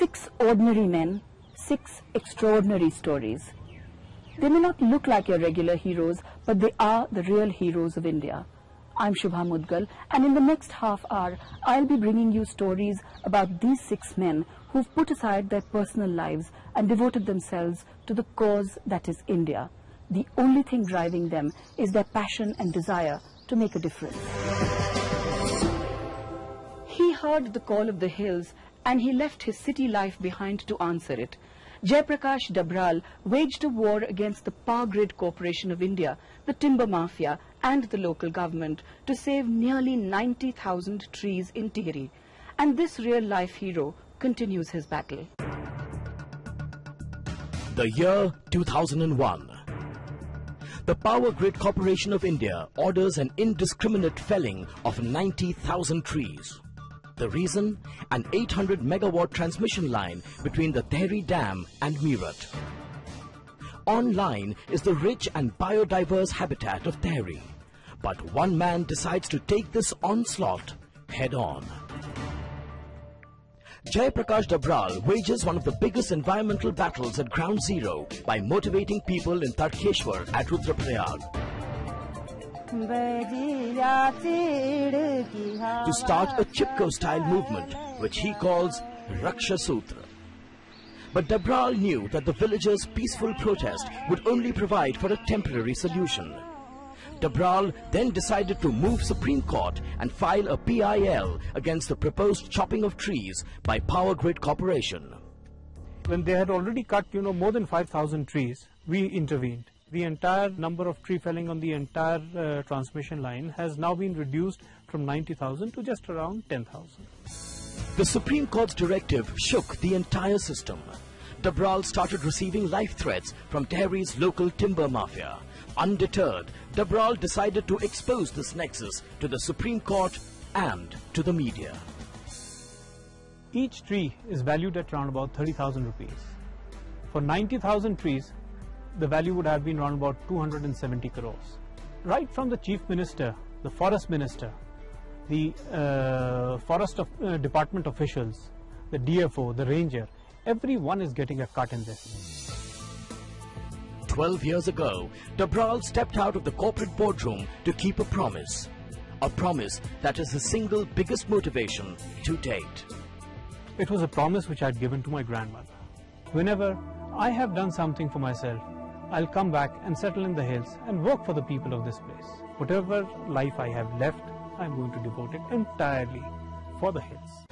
6 ordinary men, 6 extraordinary stories. They may not look like your regular heroes, but they are the real heroes of India. I'm Shubha Mudgal, and in the next half hour, I'll be bringing you stories about these 6 men who've put aside their personal lives and devoted themselves to the cause that is India. The only thing driving them is their passion and desire to make a difference. He heard the call of the hills and he left his city life behind to answer it. Prakash Dabral waged a war against the Power Grid Corporation of India, the timber mafia and the local government to save nearly 90,000 trees in Tigri. And this real-life hero continues his battle. The year 2001. The Power Grid Corporation of India orders an indiscriminate felling of 90,000 trees. The reason? An 800 megawatt transmission line between the Tehri Dam and Meerut. Online is the rich and biodiverse habitat of Tehri. But one man decides to take this onslaught head on. Prakash Dabral wages one of the biggest environmental battles at ground zero by motivating people in Tarkeshwar at Rudraprayag to start a Chipko-style movement, which he calls Raksha Sutra. But Dabral knew that the villagers' peaceful protest would only provide for a temporary solution. Dabral then decided to move Supreme Court and file a PIL against the proposed chopping of trees by Power Grid Corporation. When they had already cut, more than 5,000 trees, we intervened. The entire number of tree felling on the entire transmission line has now been reduced from 90,000 to just around 10,000. The Supreme Court's directive shook the entire system. Dabral started receiving life threats from Tehri's local timber mafia. Undeterred, Dabral decided to expose this nexus to the Supreme Court and to the media. Each tree is valued at around about 30,000 rupees. For 90,000 trees, the value would have been around about 270 crores. Right from the Chief Minister, the Forest Minister, the Forest Department officials, the DFO, the Ranger, everyone is getting a cut in this. 12 years ago, Dabral stepped out of the corporate boardroom to keep a promise that is the single biggest motivation to date. It was a promise which I had given to my grandmother. Whenever I have done something for myself, I'll come back and settle in the hills and work for the people of this place. Whatever life I have left, I'm going to devote it entirely for the hills.